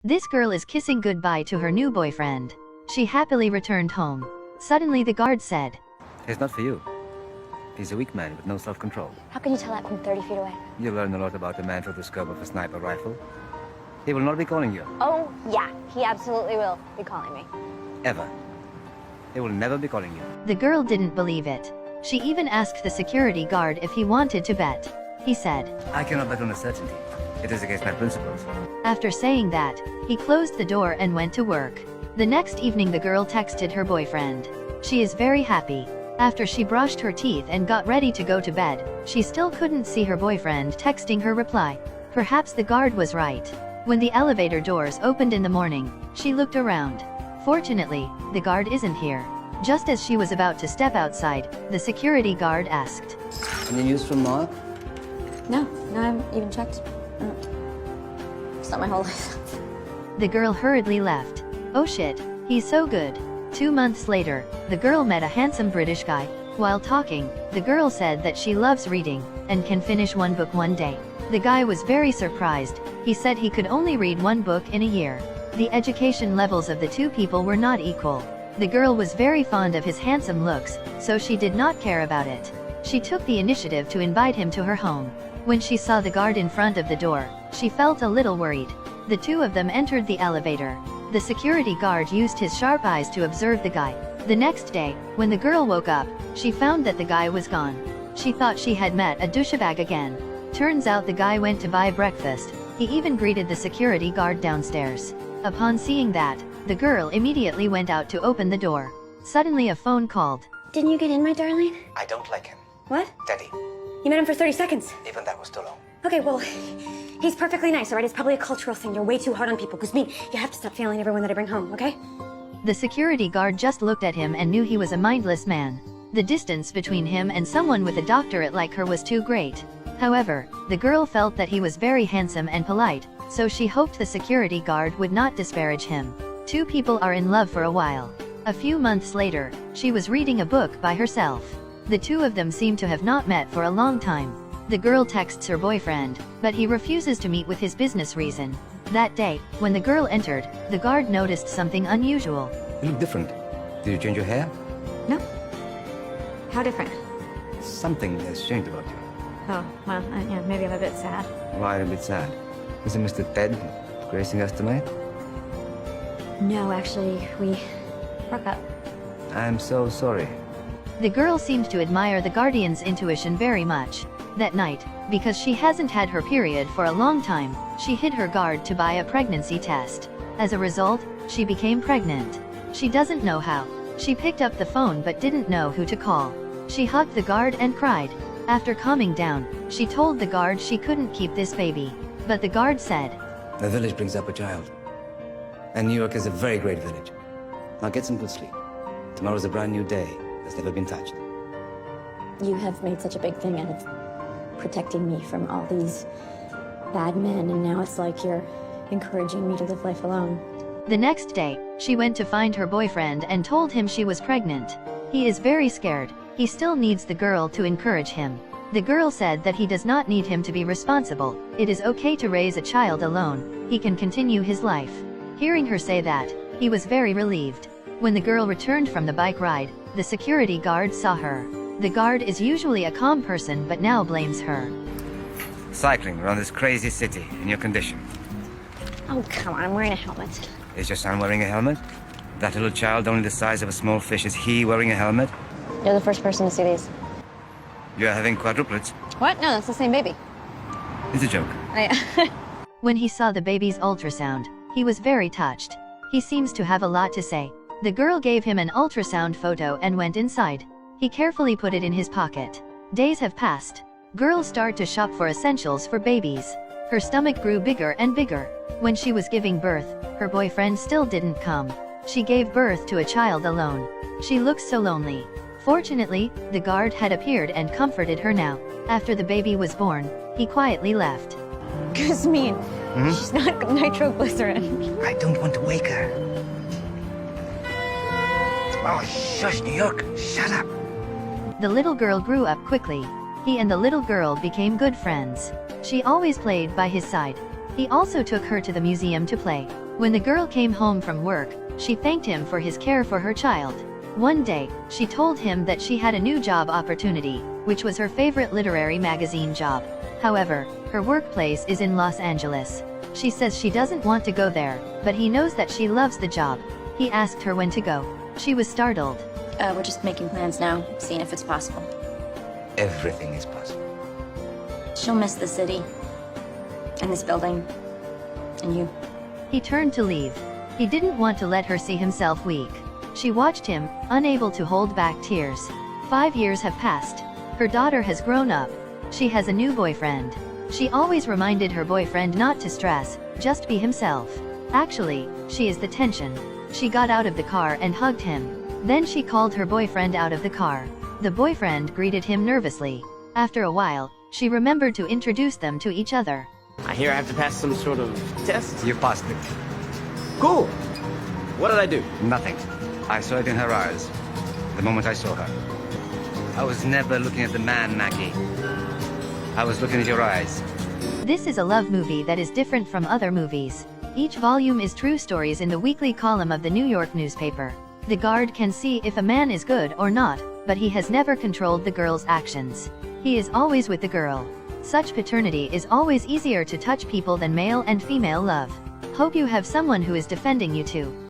This girl is kissing goodbye to her new boyfriend. She happily returned home. Suddenly the guard said, He's not for you. He's a weak man with no self-control. How can you tell that from 30 feet away? You'll learn a lot about a man through the scope of a sniper rifle. He will not be calling you. Oh, yeah, he absolutely will be calling me. Ever. He will never be calling you. The girl didn't believe it. She even asked the security guard if he wanted to bet. He said, I cannot bet on a certainty. It is against my principles. After saying that, he closed the door and went to work. The next evening the girl texted her boyfriend. She is very happy. After she brushed her teeth and got ready to go to bed, she still couldn't see her boyfriend texting her reply. Perhaps the guard was right. When the elevator doors opened in the morning, she looked around. Fortunately, the guard isn't here. Just as she was about to step outside, the security guard asked, Any news from Mark? No, I haven't even checked. It's not my whole life. The girl hurriedly left. Oh shit, he's so good. 2 months later, the girl met a handsome British guy. While talking, the girl said that she loves reading, and can finish one book one day. The guy was very surprised. He said he could only read one book in a year. The education levels of the two people were not equal. The girl was very fond of his handsome looks, so she did not care about it. She took the initiative to invite him to her home. When she saw the guard in front of the door, she felt a little worried. The two of them entered the elevator. The security guard used his sharp eyes to observe the guy. The next day, when the girl woke up, she found that the guy was gone. She thought she had met a douchebag again. Turns out the guy went to buy breakfast. He even greeted the security guard downstairs. Upon seeing that, the girl immediately went out to open the door. Suddenly a phone called. Didn't you get in, my darling? I don't like him. What? Daddy. You met him for 30 seconds. Even that was too long. Okay, well, he's perfectly nice, all right? It's probably a cultural thing. You're way too hard on people. Because me, you have to stop failing everyone that I bring home, okay? The security guard just looked at him and knew he was a mindless man. The distance between him and someone with a doctorate like her was too great. However, the girl felt that he was very handsome and polite, so she hoped the security guard would not disparage him. Two people are in love for a while. A few months later, she was reading a book by herself. The two of them seem to have not met for a long time. The girl texts her boyfriend, but he refuses to meet with his business reason. That day, when the girl entered, the guard noticed something unusual. You look different. Did you change your hair? No. How different? Something has changed about you. Oh, well, yeah, maybe I'm a bit sad. Why a bit sad? Is it Mr. Ted gracing us tonight? No, actually, we broke up. I'm so sorry. The girl seemed to admire the guardian's intuition very much. That night, because she hasn't had her period for a long time, she hid her guard to buy a pregnancy test. As a result, she became pregnant. She doesn't know how. She picked up the phone but didn't know who to call. She hugged the guard and cried. After calming down, she told the guard she couldn't keep this baby. But the guard said, The village brings up a child. And New York is a very great village. Now get some good sleep. Tomorrow's a brand new day that's never been touched. You have made such a big thing out of protecting me from all these bad men, and now it's like you're encouraging me to live life alone. The next day, she went to find her boyfriend and told him she was pregnant. He is very scared. He still needs the girl to encourage him. The girl said that he does not need him to be responsible. It is okay to raise a child alone. He can continue his life. Hearing her say that, he was very relieved. When the girl returned from the bike ride, the security guard saw her. The guard is usually a calm person but now blames her. Cycling around this crazy city in your condition. Oh, come on, I'm wearing a helmet. Is your son wearing a helmet? That little child only the size of a small fish. Is he wearing a helmet? You're the first person to see these. You're having quadruplets. What? No, that's the same baby. It's a joke. When he saw the baby's ultrasound, he was very touched. He seems to have a lot to say. The girl gave him an ultrasound photo and went inside. He carefully put it in his pocket. Days have passed. Girls start to shop for essentials for babies. Her stomach grew bigger and bigger. When she was giving birth, her boyfriend still didn't come. She gave birth to a child alone. She looks so lonely. Fortunately, the guard had appeared and comforted her now. After the baby was born, he quietly left. Goose mean. She's not nitroglycerin. I don't want to wake her. Oh, shush, New York. Shut up. The little girl grew up quickly. He and the little girl became good friends. She always played by his side. He also took her to the museum to play. When the girl came home from work, she thanked him for his care for her child. One day, she told him that she had a new job opportunity, which was her favorite literary magazine job. However, her workplace is in Los Angeles. She says she doesn't want to go there, but he knows that she loves the job. He asked her when to go. She was startled. We're just making plans now, seeing if it's possible. Everything is possible. She'll miss the city. And this building. And you. He turned to leave. He didn't want to let her see himself weak. She watched him, unable to hold back tears. 5 years have passed. Her daughter has grown up. She has a new boyfriend. She always reminded her boyfriend not to stress, just be himself. Actually, she is the tension. She got out of the car and hugged him. Then she called her boyfriend out of the car. The boyfriend greeted him nervously. After a while, she remembered to introduce them to each other. I hear I have to pass some sort of test. You passed it. Cool! What did I do? Nothing. I saw it in her eyes. The moment I saw her. I was never looking at the man, Maggie. I was looking at your eyes. This is a love movie that is different from other movies. Each volume is true stories in the weekly column of the New York newspaper. The guard can see if a man is good or not, but he has never controlled the girl's actions. He is always with the girl. Such paternity is always easier to touch people than male and female love. Hope you have someone who is defending you too.